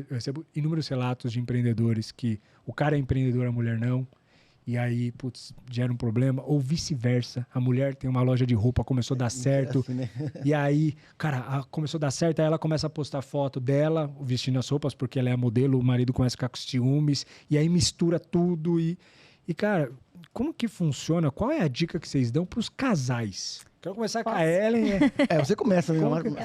recebo inúmeros relatos de empreendedores que o cara é empreendedor, a mulher não. E aí, putz, gera um problema. Ou vice-versa. A mulher tem uma loja de roupa, começou a dar certo. Assim, né? E aí, cara, começou a dar certo. Aí ela começa a postar foto dela, vestindo as roupas, porque ela é a modelo. O marido começa a ficar com ciúmes. E aí mistura tudo. E cara, como que funciona? Qual é a dica que vocês dão pros casais? Quero começar com a Ellen. Você começa, né?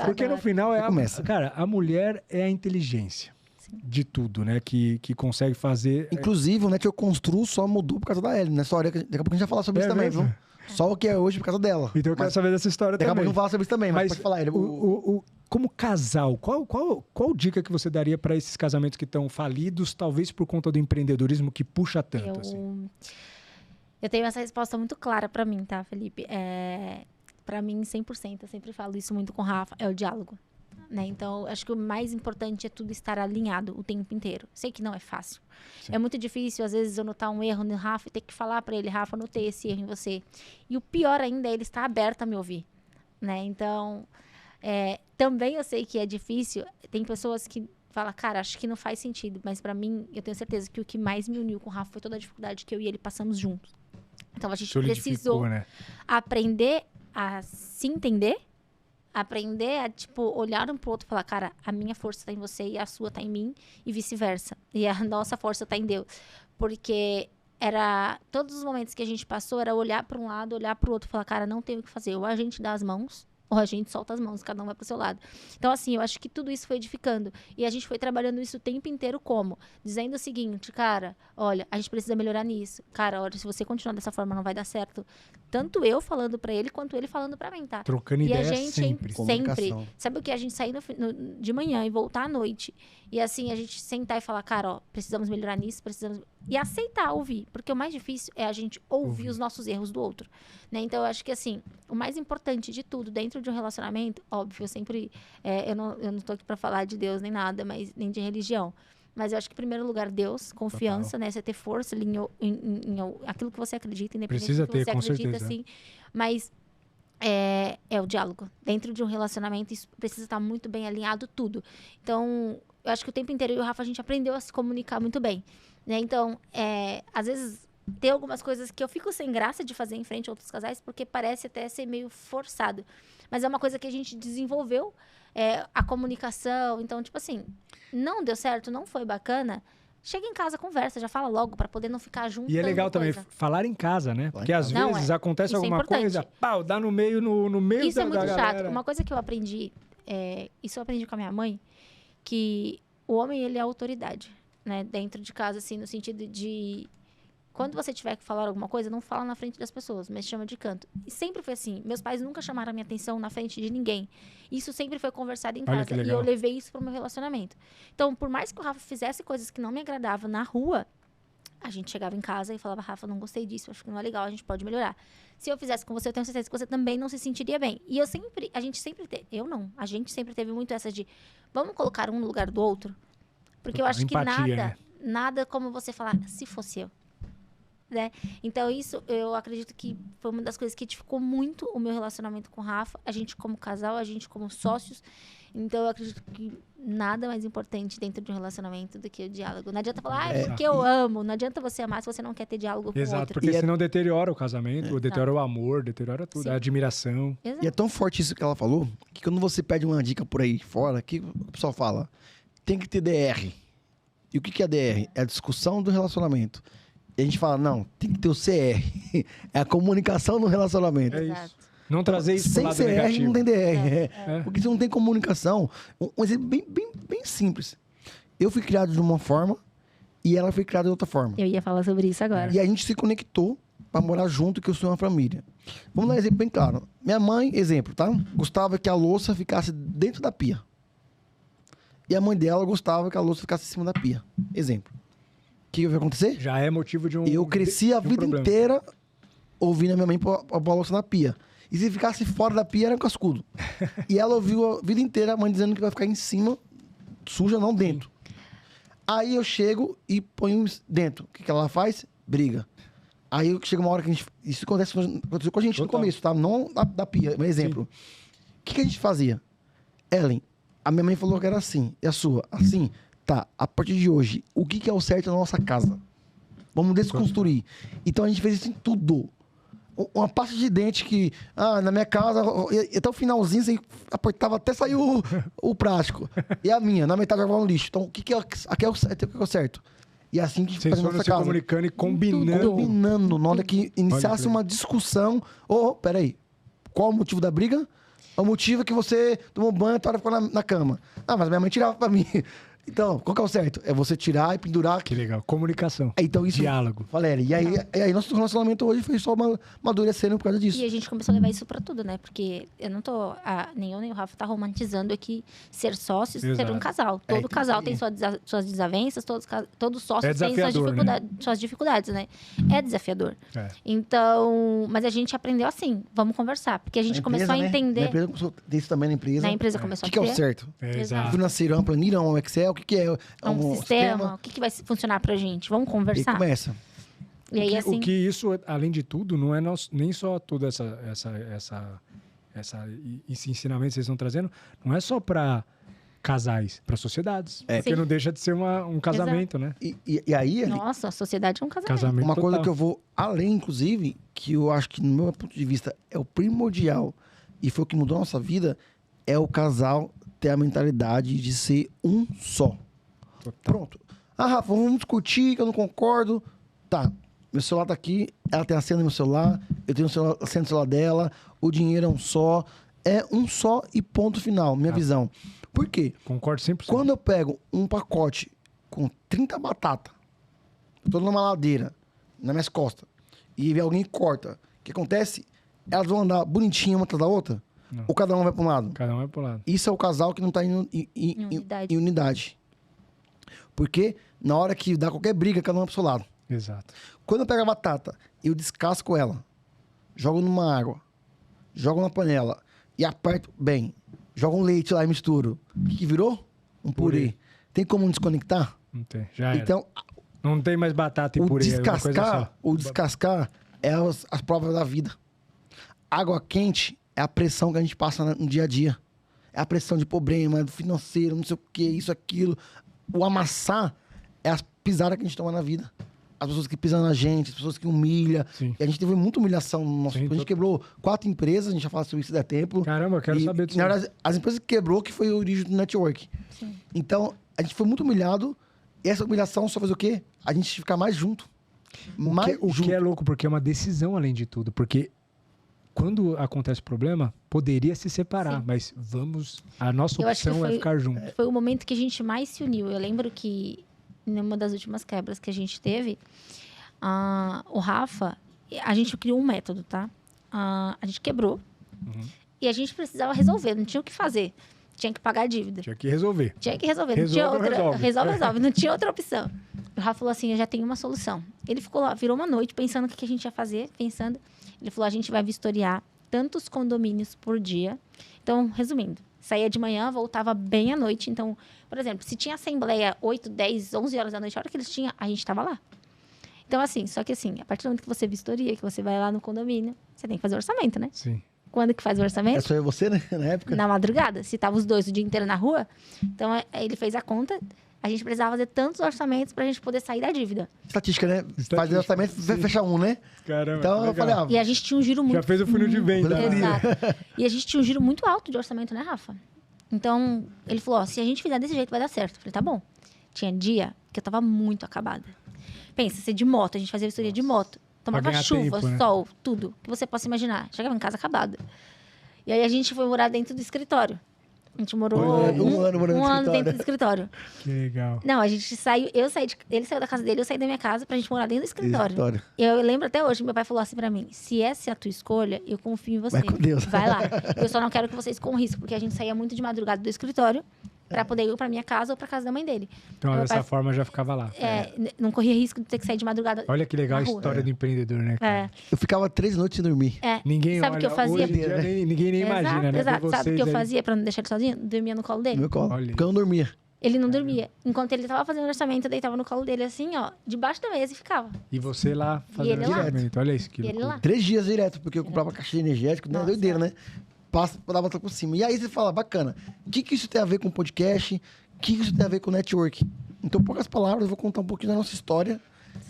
Porque no final começa. Cara, a mulher é a inteligência. De tudo, né? Que consegue fazer... Inclusive, o Net Eu Construo só mudou por causa da Ellen, né? Daqui a pouco a gente vai falar sobre isso também, mesmo? viu? Só o que é hoje por causa dela. Então eu quero saber dessa história Daqui a pouco também. a gente vai falar sobre isso também, mas pode falar, ele. Como casal, qual dica que você daria para esses casamentos que estão falidos, talvez por conta do empreendedorismo que puxa tanto? Assim? Eu tenho essa resposta muito clara para mim, tá, Felipe? Para mim, 100%, eu sempre falo isso muito com o Rafa, é o diálogo. Né? Então, acho que o mais importante é tudo estar alinhado o tempo inteiro. Sei que não é fácil. Sim. É muito difícil, às vezes, eu notar um erro no Rafa e ter que falar para ele, Rafa, notei esse erro em você. E o pior ainda é ele estar aberto a me ouvir. Né? Então, também eu sei que é difícil. Tem pessoas que falam, cara, acho que não faz sentido. Mas para mim, eu tenho certeza que o que mais me uniu com o Rafa foi toda a dificuldade que eu e ele passamos juntos. Então, a gente precisou aprender a se entender, aprender a, olhar um pro outro e falar, cara, a minha força tá em você e a sua tá em mim e vice-versa. E a nossa força tá em Deus. Porque todos os momentos que a gente passou era olhar para um lado, olhar pro outro e falar, cara, não tem o que fazer. Ou a gente dá as mãos, ou a gente solta as mãos, cada um vai pro seu lado. Então, assim, eu acho que tudo isso foi edificando. E a gente foi trabalhando isso o tempo inteiro como? Dizendo o seguinte, cara, olha, a gente precisa melhorar nisso. Cara, olha, se você continuar dessa forma, não vai dar certo. Tanto eu falando pra ele, quanto ele falando pra mim, tá? Trocando e ideia a gente sempre. Sabe o que? A gente sair de manhã e voltar à noite. E assim, a gente sentar e falar, cara, ó, precisamos melhorar nisso, precisamos... E aceitar ouvir. Porque o mais difícil é a gente ouvir os nossos erros do outro. Né? Então, eu acho que, assim, o mais importante de tudo, dentro de um relacionamento, óbvio, eu sempre... eu não tô aqui pra falar de Deus nem nada, mas nem de religião. Mas eu acho que, em primeiro lugar, Deus, confiança, total, né? Você ter força em aquilo que você acredita, independente do que você acredita, assim. Mas é o diálogo. Dentro de um relacionamento, isso precisa estar muito bem alinhado, tudo. Então, eu acho que o tempo inteiro eu e o Rafa, a gente aprendeu a se comunicar muito bem. Né? Então, às vezes, tem algumas coisas que eu fico sem graça de fazer em frente a outros casais, porque parece até ser meio forçado. Mas é uma coisa que a gente desenvolveu, a comunicação. Então, assim, não deu certo, não foi bacana, chega em casa, conversa, já fala logo, para poder não ficar junto. E é legal também falar em casa, né? Porque às vezes acontece alguma coisa, pau, dá no meio isso da é muito chato. Galera. Uma coisa que eu aprendi, isso eu aprendi com a minha mãe, que o homem, ele é autoridade, né? Dentro de casa, assim, no sentido de... Quando você tiver que falar alguma coisa, não fala na frente das pessoas, mas chama de canto. E sempre foi assim. Meus pais nunca chamaram a minha atenção na frente de ninguém. Isso sempre foi conversado em casa. E eu levei isso pro meu relacionamento. Então, por mais que o Rafa fizesse coisas que não me agradavam na rua, a gente chegava em casa e falava, Rafa, não gostei disso, acho que não é legal, a gente pode melhorar. Se eu fizesse com você, eu tenho certeza que você também não se sentiria bem. E a gente sempre teve muito essa de, vamos colocar um no lugar do outro? Porque eu acho empatia, que nada como você falar, se fosse eu. Né? Então, isso eu acredito que foi uma das coisas que edificou muito o meu relacionamento com o Rafa. A gente como casal, a gente como sócios. Então, eu acredito que nada mais importante dentro de um relacionamento do que o diálogo. Não adianta falar, porque eu amo. Não adianta você amar se você não quer ter diálogo com o outro. Exato, porque senão deteriora o casamento, deteriora o amor, deteriora tudo, a admiração. Exato. E é tão forte isso que ela falou, que quando você pede uma dica por aí fora, que o pessoal fala, tem que ter DR. E o que é DR? É a discussão do relacionamento. E a gente fala, não, tem que ter o CR. É a comunicação no relacionamento. É isso. Não trazer isso pro lado CR negativo. Sem CR não tem DR. Porque se não tem comunicação... Um exemplo bem simples. Eu fui criado de uma forma e ela foi criada de outra forma. Eu ia falar sobre isso agora. E a gente se conectou para morar junto, que eu sou uma família. Vamos dar um exemplo bem claro. Minha mãe, exemplo, tá? Gostava que a louça ficasse dentro da pia. E a mãe dela gostava que a louça ficasse em cima da pia. Exemplo. O que vai acontecer? Já é motivo de um Eu cresci a vida inteira ouvindo a minha mãe pôr a louça na pia. E se ficasse fora da pia, era um cascudo. E ela ouviu a vida inteira a mãe dizendo que vai ficar em cima, suja, não dentro. Aí eu chego e ponho dentro. O que ela faz? Briga. Aí chega uma hora que a gente... Isso aconteceu com a gente no começo, tá? Não da pia, mas exemplo. O que a gente fazia? Ellen, a minha mãe falou que era assim. E a sua? Assim. Tá, a partir de hoje, o que é o certo na nossa casa? Vamos desconstruir. Então a gente fez isso em tudo. Uma pasta de dente que, na minha casa, até o finalzinho, você apertava até sair o plástico. E a minha, na metade jogava no lixo. Então, o que é o certo? E é assim que a gente faz na nossa casa. Se comunicando e combinando. Combinando. Na hora que iniciasse uma discussão, peraí, qual o motivo da briga? O motivo é que você tomou banho e a hora ficou na cama. Mas minha mãe tirava pra mim. Então, qual que é o certo? É você tirar e pendurar. Que legal. Comunicação. Então, isso, diálogo. Valéria, e aí nosso relacionamento hoje foi só amadurecendo por causa disso. E a gente começou a levar isso pra tudo, né? Porque eu não tô... nem eu nem o Rafa tá romantizando aqui ser sócios, ser um casal. Todo casal tem suas desavenças, todo sócio tem suas dificuldades, né? É desafiador. Então, mas a gente aprendeu assim, vamos conversar. Porque a gente começou a entender... Na empresa começou a ter isso também na empresa. Na empresa começou a ter. O que é o certo? Exato. Financeiro, uma planilha, um Excel, o que é? Um sistema, o que vai funcionar pra gente? Vamos conversar? E começa. E aí, assim... O que isso, além de tudo, não é nem só toda esse ensinamento que vocês estão trazendo, não é só para casais, para sociedades. Porque não deixa de ser um casamento, né? E aí... Nossa, a sociedade é um casamento. Uma coisa que eu vou além, inclusive, que eu acho que, no meu ponto de vista, é o primordial, e foi o que mudou a nossa vida, é o casal ter a mentalidade de ser um só. Pronto. Rafa, vamos discutir, que eu não concordo. Tá, meu celular tá aqui, ela tem a senha do meu celular, eu tenho a senha do celular dela, o dinheiro é um só. É um só e ponto final, minha visão. Por quê? Concordo 100%. Quando eu pego um pacote com 30 batatas, eu tô numa maladeira, nas minhas costas, e alguém corta, o que acontece? Elas vão andar bonitinha uma atrás da outra? Não. Ou cada um vai para um lado? Cada um vai para um lado. Isso é o casal que não tá em unidade. Porque na hora que dá qualquer briga, cada um vai pro seu lado. Exato. Quando eu pego a batata, eu descasco ela, jogo numa água, jogo na panela e aperto bem, jogo um leite lá e misturo. O que virou? Um purê. Tem como desconectar? Não tem. Já era. Então, não tem mais batata e purê. O descascar é as provas da vida. Água quente é a pressão que a gente passa no dia a dia. É a pressão de problema, do financeiro, não sei o que, isso, aquilo. O amassar é as pisadas que a gente toma na vida. As pessoas que pisam na gente, as pessoas que humilham. Sim. E a gente teve muita humilhação no nosso... A gente quebrou 4 empresas, a gente já fala sobre isso há tempo. Caramba, eu quero saber disso. Na verdade, as empresas que quebrou, que foi a origem do network. Sim. Então, a gente foi muito humilhado. E essa humilhação só fez o quê? A gente ficar mais junto. O que é louco, porque é uma decisão além de tudo. Porque quando acontece problema, poderia se separar. Sim. Mas a nossa opção é ficar junto. Foi o momento que a gente mais se uniu. Eu lembro que numa das últimas quebras que a gente teve, o Rafa, a gente criou um método, tá? A gente quebrou e a gente precisava resolver, não tinha o que fazer. Tinha que pagar a dívida. Tinha que resolver. Resolve. Não tinha outra opção. O Rafa falou assim, eu já tenho uma solução. Ele ficou lá, virou uma noite pensando o que a gente ia fazer, pensando. Ele falou, a gente vai vistoriar tantos condomínios por dia. Então, resumindo, saía de manhã, voltava bem à noite. Então, por exemplo, se tinha assembleia 8, 10, 11 horas da noite, a hora que eles tinham, a gente estava lá. Então, assim, só que assim, a partir do momento que você vistoria, que você vai lá no condomínio, você tem que fazer orçamento, né? Sim. Quando que faz o orçamento? É só você, né? Na época. Na madrugada. Se tava os dois o dia inteiro na rua, então ele fez a conta. A gente precisava fazer tantos orçamentos pra gente poder sair da dívida. Estatística, né? Fazer orçamento, fecha um, né? Caramba, então eu falei, e a gente tinha um giro muito... Já fez o funil de venda. Exato. E a gente tinha um giro muito alto de orçamento, né, Rafa? Então, ele falou, se a gente fizer desse jeito, vai dar certo. Eu falei, tá bom. Tinha dia que eu tava muito acabada. Pensa, ser de moto, a gente fazia vistoria de moto. Tomava chuva, tempo, né? Sol, tudo que você possa imaginar. Chegava em casa acabada. E aí a gente foi morar dentro do escritório. A gente morou um ano dentro do escritório. Que legal. Não, a gente saiu, ele saiu da casa dele, eu saí da minha casa pra gente morar dentro do escritório. Eu lembro até hoje, meu pai falou assim pra mim, se essa é a tua escolha, eu confio em você. Vai com Deus. Vai lá. Eu só não quero que vocês corram risco, porque a gente saía muito de madrugada do escritório pra poder ir pra minha casa ou pra casa da mãe dele. Então, dessa forma, já ficava lá. Não corria risco de ter que sair de madrugada. Olha que legal a história do empreendedor, né, cara? Eu ficava 3 noites sem dormir. Ninguém sabe o que eu fazia? Hoje em dia, ninguém nem imagina, né? Exato. Sabe o que eu fazia pra não deixar ele sozinho? Dormia no colo dele. No meu colo. Porque eu não dormia. Ele não dormia. Enquanto ele tava fazendo o orçamento, eu deitava no colo dele assim, ó, debaixo da mesa e ficava. E você lá fazendo o orçamento. Olha isso, que loucura. 3 dias direto, porque eu comprava caixa de energético, não é doideira, né? Dava por cima. E aí você fala, bacana, o que isso tem a ver com podcast? O que isso tem a ver com network? Então, em poucas palavras, eu vou contar um pouquinho da nossa história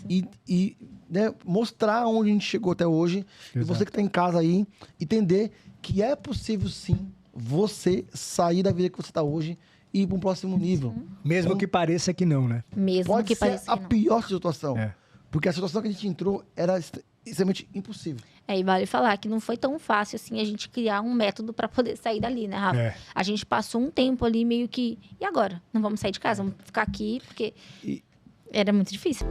e né, mostrar onde a gente chegou até hoje. Exato. E você que está em casa aí, entender que é possível, sim, você sair da vida que você está hoje e ir para um próximo nível. Mesmo que pareça que não, né? Mesmo Pode que ser pareça a que não. pior situação. É. Porque a situação que a gente entrou era extremamente impossível. E vale falar que não foi tão fácil assim a gente criar um método para poder sair dali, né, Rafa? É. A gente passou um tempo ali meio que... E agora? Não vamos sair de casa? Vamos ficar aqui, porque era muito difícil.